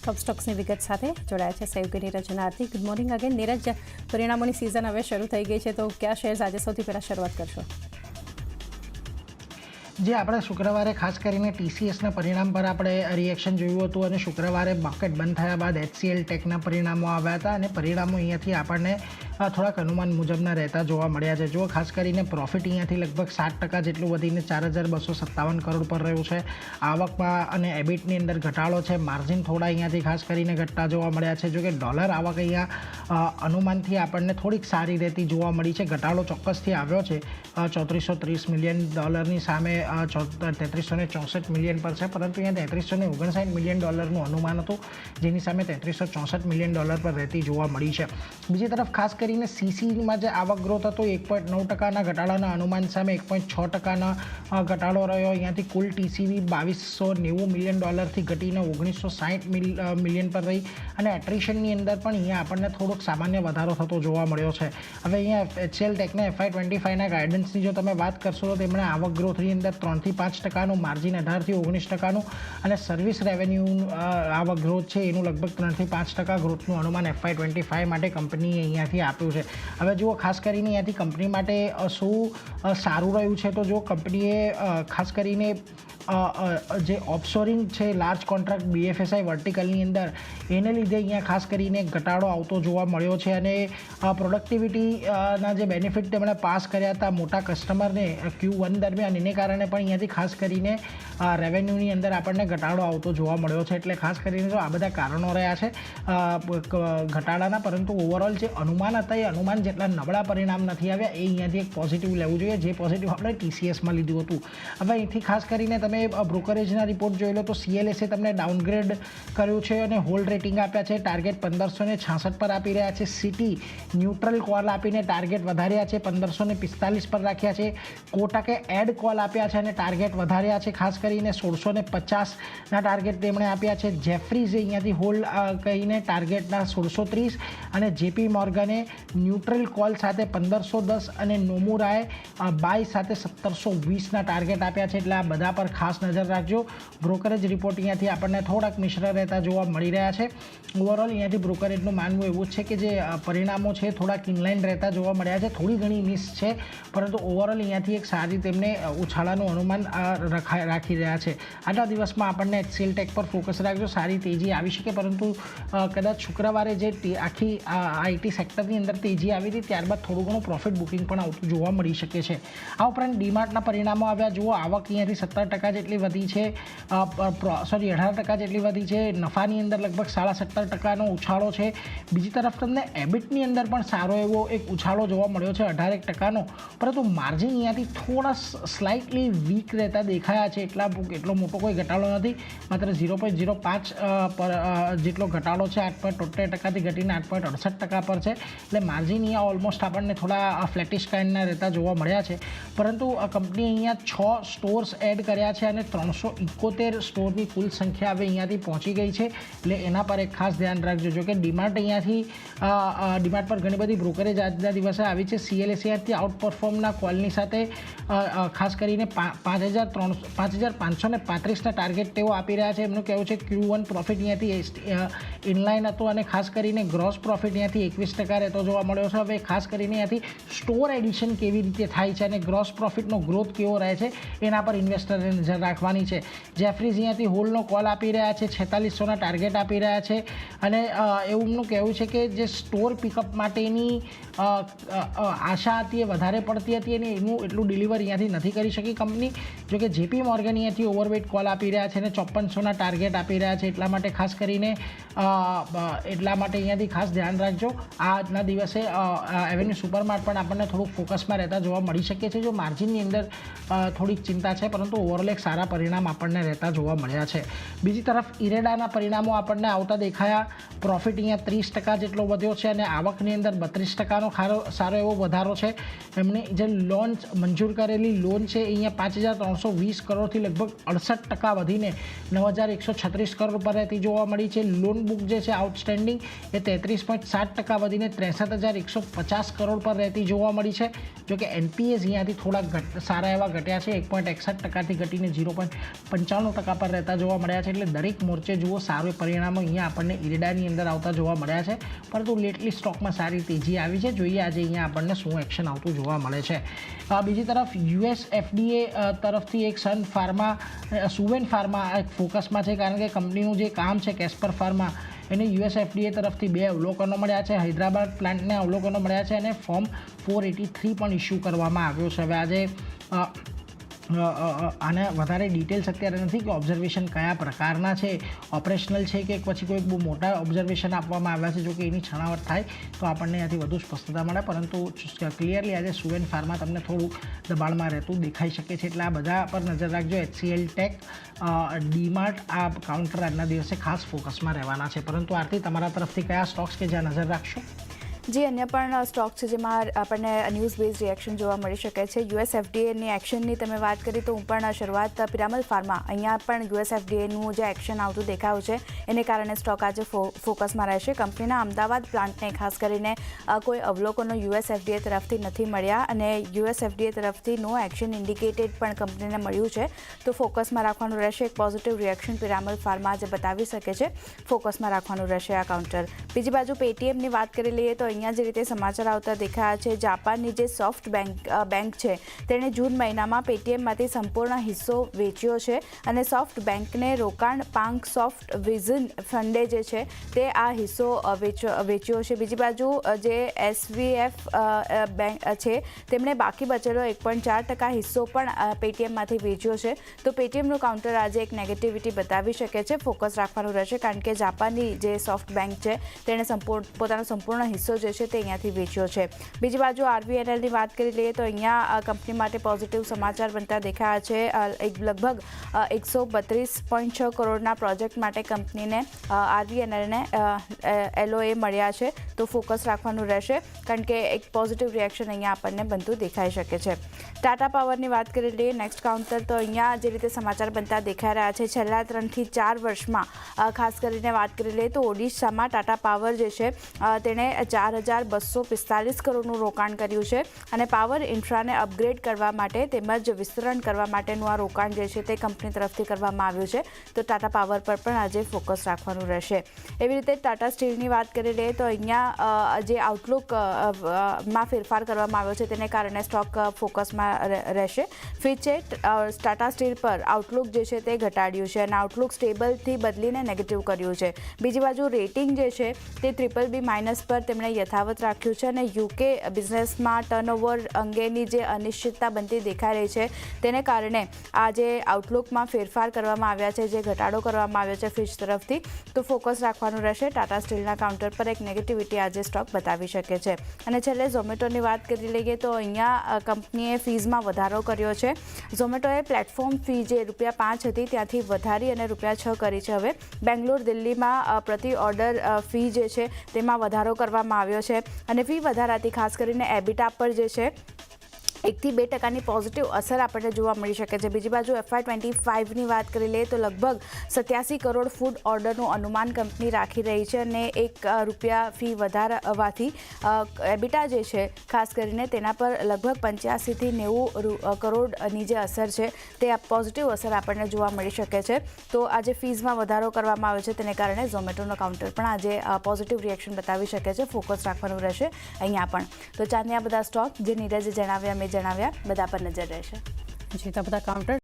ટોપ સ્ટોક્સની વિગત સાથે જોડાયા છે સહયોગી નીરજ અને Aarti. Good morning again. Neeraj, પરિણામોની સિઝન હવે શરૂ થઈ ગઈ છે, તો કયા શેર્સ આજે સૌથી પહેલાં શરૂઆત કરશો? જે આપણે શુક્રવારે ખાસ કરીને TCSના પરિણામ પર આપણે રિએક્શન જોયું હતું અને શુક્રવારે માર્કેટ બંધ થયા બાદ HCL ટેકના પરિણામો આવ્યા હતા અને પરિણામો અહીંયાથી આપણને થોડાક અનુમાન મુજબના રહેતા જોવા મળ્યા છે. જો ખાસ કરીને પ્રોફિટ અહીંયાથી લગભગ 7% જેટલું વધીને 4,257 કરોડ પર રહ્યું છે. આવકમાં અને એબિટની અંદર ઘટાડો છે. માર્જિન થોડા અહીંયાથી ખાસ કરીને ઘટતા જોવા મળ્યા છે. જો કે ડોલર આવક અહીંયા અનુમાનથી આપણને થોડીક સારી રહેતી જોવા મળી છે. ઘટાડો ચોક્કસથી આવ્યો છે. $3430 મિલિયન સામે 3364 મિલિયન પર છે, પરંતુ અહીંયા $3359 મિલિયન અનુમાન હતું, જેની સામે $3364 મિલિયન પર રહેતી જોવા મળી છે. બીજી તરફ ખાસ કરીને CCમાં જે આવક ગ્રોથ હતો 1.9%ના ઘટાડાના અનુમાન સામે 1.6%ના ઘટાડો રહ્યો. અહીંયાથી કુલ TCV $2290 મિલિયનથી ઘટીને $1960 મિલિયન પર રહી અને એટ્રિશનની અંદર પણ અહીંયા આપણને થોડોક સામાન્ય વધારો થતો જોવા મળ્યો છે. હવે અહીંયા HCL ટેકના FY25ના ગાઈડન્સની જો તમે વાત કરશો તો તેમણે આવક ગ્રોથની અંદર 3 થી 5%, માર્જિન 18 થી 19%, અને સર્વિસ રેવન્યુ આવક ગ્રોથ છે એનું લગભગ 3 થી 5% ગ્રોથનું અનુમાન FY25 માટે કંપનીએ અહીંયાથી આપ્યું છે. હવે જુઓ ખાસ કરીને અહીંયાથી કંપની માટે શું સારું રહ્યું છે, તો જો કંપનીએ ખાસ કરીને જે ઓફશોરિંગ છે લાર્જ કોન્ટ્રાક્ટ BFSI વર્ટિકલની અંદર એને લીધે અહીંયા ખાસ કરીને ઘટાડો આવતો જોવા મળ્યો છે અને પ્રોડક્ટિવિટીના જે બેનિફિટ તેમણે પાસ કર્યા હતા મોટા કસ્ટમરને Q1 દરમિયાન, એને કારણે પણ અહીંયાથી ખાસ કરીને રેવન્યુની અંદર આપણને ઘટાડો આવતો જોવા મળ્યો છે. એટલે ખાસ કરીને જો આ બધા કારણો રહ્યા છે ઘટાડાના, પરંતુ ઓવરઓલ જે અનુમાન હતા એ અનુમાન જેટલા નબળા પરિણામ નથી આવ્યા. એ અહીંયાથી એક પોઝિટિવ લેવું જોઈએ, જે પોઝિટિવ આપણે TCSમાં લીધું હતું. હવે અહીંથી ખાસ કરીને તમે બ્રોકરેજના રિપોર્ટ જોઈ લો તો CLSએ તમને ડાઉનગ્રેડ કર્યું છે અને હોલ્ડ રેટિંગ આપ્યા છે. ટાર્ગેટ 1566 પર આપી રહ્યા છે. સિટી ન્યુટ્રલ કોલ આપીને ટાર્ગેટ વધાર્યા છે, 1545 પર રાખ્યા છે. કોટાકે એડ કોલ આપ્યા છે અને ટાર્ગેટ વધાર્યા છે, ખાસ કરીને 1650ના ટાર્ગેટ તેમણે આપ્યા છે. જેફરીઝે અહીંયાથી હોલ્ડ કહીને ટાર્ગેટના 1630 અને JP મોર્ગને ન્યુટ્રલ કોલ સાથે 1510 અને નોમુરાએ બાય સાથે 1720ના ટાર્ગેટ આપ્યા છે. એટલે આ બધા પર ખાસ નજર રાખજો. બ્રોકરેજ રિપોર્ટ અહીંયાથી આપણને થોડાક મિશ્ર રહેતા જોવા મળી રહ્યા છે. ઓવરઓલ અહીંયાથી બ્રોકરેજનું માનવું એવું જ છે કે જે પરિણામો છે થોડાક ઇનલાઇન રહેતા જોવા મળ્યા છે. થોડી ઘણી મિસ છે, પરંતુ ઓવરઓલ અહીંયાથી એક સારી તેમને ઉછાળાનું અનુમાન રાખી રહ્યા છે. આજના દિવસમાં આપણને HCL ટેક પર ફોકસ રાખજો. સારી તેજી આવી શકે, પરંતુ કદાચ શુક્રવારે જે આખી IT સેક્ટરની અંદર તેજી આવી હતી ત્યારબાદ થોડું ઘણું પ્રોફિટ બુકિંગ પણ આવતું જોવા મળી શકે છે. આ ઉપરાંત ડીમાર્ટના પરિણામો આવ્યા. જુઓ આવક અહીંયાથી 17% જેટલી વધી છે, 18% જેટલી વધી છે. નફાની અંદર લગભગ 17.5%નો ઉછાળો છે. બીજી તરફ તમને એબિટની અંદર પણ સારો એવો એક ઉછાળો જોવા મળ્યો છે 18%નો, પરંતુ માર્જિન અહીંયાથી થોડા સ્લાઇટલી વીક રહેતા દેખાયા છે. એટલો મોટો કોઈ ઘટાડો નથી, માત્ર 0.05 પર જેટલો ઘટાડો છે. 8.73%થી ઘટીને 8.68% પર છે. એટલે માર્જિન અહીંયા ઓલમોસ્ટ આપણને થોડા ફ્લેટિશ કાઇન્ડના રહેતા જોવા મળ્યા છે. પરંતુ કંપની અહીંયા 6 સ્ટોર્સ એડ કર્યા છે અને 371 સ્ટોરની કુલ સંખ્યા હવે અહીંયાથી પહોંચી ગઈ છે. એટલે એના પર એક ખાસ ધ્યાન રાખજો. જો કે ડીમાર્ટ પર ઘણી બધી બ્રોકરેજ આજના દિવસે આવી છે. CLSથી આઉટ પરફોર્મના કોલની સાથે ખાસ કરીને 5535ના ટાર્ગેટ તેઓ આપી રહ્યા છે. એમનું કહેવું છે Q1 પ્રોફિટ અહીંયાથી ઇનલાઇન હતો અને ખાસ કરીને ગ્રોસ પ્રોફિટ અહીંયાથી 21% રહેતો જોવા મળ્યો છે. હવે ખાસ કરીને અહીંયાથી સ્ટોર એડિશન કેવી રીતે થાય છે અને ગ્રોસ પ્રોફિટનો ગ્રોથ કેવો રહે છે એના પર ઇન્વેસ્ટરને નજર રાખવાની છે. જેફરીઝ અહીંયાથી હોલ્ડનો કોલ આપી રહ્યા છે, 4600ના ટાર્ગેટ આપી રહ્યા છે અને એમનું કહેવું છે કે જે સ્ટોર પિકઅપ માટેની આશા હતી એ વધારે પડતી હતી અને એનું એટલું ડિલિવર અહીંયાથી નથી કરી શકી કંપની. જોકે JP મોર્ગન અહીંયાથી ઓવરવેટ કોલ આપી રહ્યા છે અને 5400ના ટાર્ગેટ આપી રહ્યા છે. એટલા માટે અહીંયાથી ખાસ ધ્યાન રાખજો. આજના દિવસે એવેન્યુ સુપરમાર્ટ પણ આપણને થોડુંક ફોકસમાં રહેતા જોવા મળી શકે છે. જો માર્જિનની અંદર થોડીક ચિંતા છે, પરંતુ ઓવરઓલ એક સારા પરિણામ આપણને રહેતા જોવા મળ્યા છે. બીજી તરફ ઇરેડાના પરિણામો આપણને આવતા દેખાયા. પ્રોફિટ અહીંયા 30% જેટલો વધ્યો છે અને આવકની અંદર 32%નો સારો એવો વધારો છે. એમની જે મંજૂર કરેલી લોન છે અહીંયા 5320 કરોડથી લગભગ 68% વધીને 9136 કરોડ પર રહેતી જોવા મળી છે. લોન બુક જે છે આઉટસ્ટેન્ડિંગ એ 33.7% વધીને 63,150 કરોડ પર રહેતી જોવા મળી છે. જોકે એનપીએસ અહીંયાથી થોડા સારા એવા ઘટ્યા છે, 1.61% ઘટીને 0.95% પર રહેતા જોવા મળ્યા છે. એટલે દરેક મોરચે જુઓ સારું પરિણામો અહીંયા આપણને ઇરડાની અંદર આવતા જોવા મળ્યા છે. પરંતુ લેટલી સ્ટોકમાં સારી તેજી આવી છે. જોઈએ આજે અહીંયા આપણને શું એક્શન આવતું જોવા મળે છે. બીજી તરફ યુએસ એફડીએ તરફથી એક સુવેન ફાર્મા એક ફોકસમાં છે, કારણ કે કંપનીનું જે કામ છે કેસ્પર ફાર્મા એને યુએસ એફડીએ તરફથી 2 અવલોકનો મળ્યા છે. હૈદરાબાદ પ્લાન્ટને અવલોકનો મળ્યા છે અને ફોર્મ 483 પણ ઇસ્યુ કરવામાં આવ્યો છે. હવે આજે આને વધારે ડિટેલ્સ અત્યારે નથી કે ઓબ્ઝર્વેશન કયા પ્રકારના છે, ઓપરેશનલ છે કે પછી કોઈ બહુ મોટા ઓબ્ઝર્વેશન આપવામાં આવ્યા છે. જો કે એની છણાવટ થાય તો આપણને ત્યાંથી વધુ સ્પષ્ટતા મળે, પરંતુ ક્લિયરલી આજે સુવેન ફાર્મા તમને થોડું દબાણમાં રહેતું દેખાઈ શકે છે. એટલે આ બધા પર નજર રાખજો. HCL ટેક, ડીમાર્ટ, આ કાઉન્ટર આજના દિવસે ખાસ ફોકસમાં રહેવાના છે. પરંતુ આરતી, તમારા તરફથી કયા સ્ટોક્સ કે જ્યાં નજર રાખશો? જે અન્ય પણ સ્ટોક છે જેમાં આપણને ન્યૂઝ બેઝ રિએક્શન જોવા મળી શકે છે. યુએસ એફડીએની એક્શનની તમે વાત કરી તો હું પણ શરૂઆત પિરામલ ફાર્મા, અહીંયા પણ યુએસ એફડીએનું જે એક્શન આવતું દેખાયું છે એને કારણે સ્ટોક આજે ફોકસમાં રહેશે. કંપનીના અમદાવાદ પ્લાન્ટને ખાસ કરીને કોઈ અવલોકનો યુએસ એફડીએ તરફથી નથી મળ્યા અને યુએસ એફડીએ તરફથી નો એક્શન ઇન્ડિકેટેડ પણ કંપનીને મળ્યું છે, તો ફોકસમાં રાખવાનું રહેશે. એક પોઝિટિવ રિએક્શન પિરામલ ફાર્મા આજે બતાવી શકે છે, ફોકસમાં રાખવાનું રહેશે આ કાઉન્ટર. બીજી બાજુ પેટીએમની વાત કરી લઈએ તો અહીંયા જે રીતે સમાચાર આવતા દેખાયા છે, જાપાનની જે સોફ્ટ બેંક છે તેણે જૂન મહિનામાં પેટીએમમાંથી સંપૂર્ણ હિસ્સો વેચ્યો છે અને સોફ્ટ બેંકને રોકાણ પાંક સોફ્ટ વિઝન ફંડે જે છે તે આ હિસ્સો વેચ્યો છે. બીજી બાજુ જે એસવીએફ બેંક છે તેમણે બાકી બચેલો 1.4% હિસ્સો પણ પેટીએમમાંથી વેચ્યો છે. તો પેટીએમનું કાઉન્ટર આજે એક નેગેટિવિટી બતાવી શકે છે. ફોકસ રાખવાનું રહેશે, કારણ કે જાપાનની જે સોફ્ટ બેંક છે તેણે પોતાનો સંપૂર્ણ હિસ્સો જે છે તે અહીંયાથી વેચ્યો છે. બીજી બાજુ આરવીએનએલની વાત કરી લઈએ તો અહીંયા કંપની માટે પોઝિટિવ સમાચાર બનતા દેખાયા છે. લગભગ 132.6 કરોડના પ્રોજેક્ટ માટે કંપનીને આરવીએનએલને એલઓએ મળ્યા છે, તો ફોકસ રાખવાનું રહેશે, કારણ કે એક પોઝિટિવ રિએક્શન અહીંયા આપણને બનતું દેખાઈ શકે છે. ટાટા પાવરની વાત કરી લઈએ નેક્સ્ટ કાઉન્ટર, તો અહીંયા જે રીતે સમાચાર બનતા દેખાઈ રહ્યા છે છેલ્લા 3 થી 4 વર્ષમાં ખાસ કરીને વાત કરી લઈએ તો ઓડિશામાં ટાટા પાવર જે છે તેણે 4,245 કરોડનું રોકાણ કર્યું છે અને પાવર ઇન્ફ્રાને અપગ્રેડ કરવા માટે તેમજ વિસ્તરણ કરવા માટેનું આ રોકાણ જે છે તે કંપની તરફથી કરવામાં આવ્યું છે. તો ટાટા પાવર પર પણ આજે ફોકસ રાખવાનું રહેશે. એવી રીતે ટાટા સ્ટીલની વાત કરી લઈએ તો અહીંયા જે આઉટલુકમાં ફેરફાર કરવામાં આવ્યો છે તેને કારણે સ્ટોક ફોકસમાં રહેશે. ફિચે ટાટા સ્ટીલ પર આઉટલુક જે છે તે ઘટાડ્યું છે અને આઉટલુક સ્ટેબલથી બદલીને નેગેટિવ કર્યું છે. બીજી બાજુ રેટિંગ જે છે તે BBB- પર તેમણે યથાવત રાખ્યું છે અને યુકે બિઝનેસમાં ટર્નઓવર અંગેની જે અનિશ્ચિતતા બનતી દેખાઈ રહી છે તેને કારણે આ જે આઉટલુકમાં ફેરફાર કરવામાં આવ્યા છે, જે ઘટાડો કરવામાં આવ્યો છે ફિચ તરફથી, તો ફોકસ રાખવાનું રહેશે. ટાટા સ્ટીલના કાઉન્ટર પર એક નેગેટિવિટી આજે સ્ટોક બતાવી શકે છે. અને છેલ્લે ઝોમેટોની વાત કરી લઈએ તો અહીંયા કંપનીએ ફીઝમાં વધારો કર્યો છે. ઝોમેટોએ પ્લેટફોર્મ ફી જે ₹5 હતી ત્યાંથી વધારી અને ₹6 કરી છે. હવે બેંગ્લોર, દિલ્હીમાં પ્રતિ ઓર્ડર ફી જે છે તેમાં વધારો કરવામાં આવ્યો છે અને ફી વધારાથી ખાસ કરીને એબિટા પર જે છે 1 થી 2% પોઝિટિવ અસર આપણને જોવા મળી શકે છે. બીજી બાજુ FY25ની વાત કરી લઈએ તો લગભગ 87 કરોડ ફૂડ ઓર્ડરનું અનુમાન કંપની રાખી રહી છે અને ₹1 ફી વધારવાથી એબિટા જે છે ખાસ કરીને તેના પર લગભગ 85 થી 90 કરોડની જે અસર છે તે પોઝિટિવ અસર આપણને જોવા મળી શકે છે. તો આજે ફીઝમાં વધારો કરવામાં આવ્યો છે તેને કારણે ઝોમેટોનો કાઉન્ટર પણ આજે પોઝિટિવ રિએક્શન બતાવી શકે છે. ફોકસ રાખવાનું રહેશે અહીંયા પણ. તો ચાંદની આ બધા સ્ટોક જે નીરજે જણાવ્યા બધા પર નજર રહેશે. જે બધા કાઉન્ટર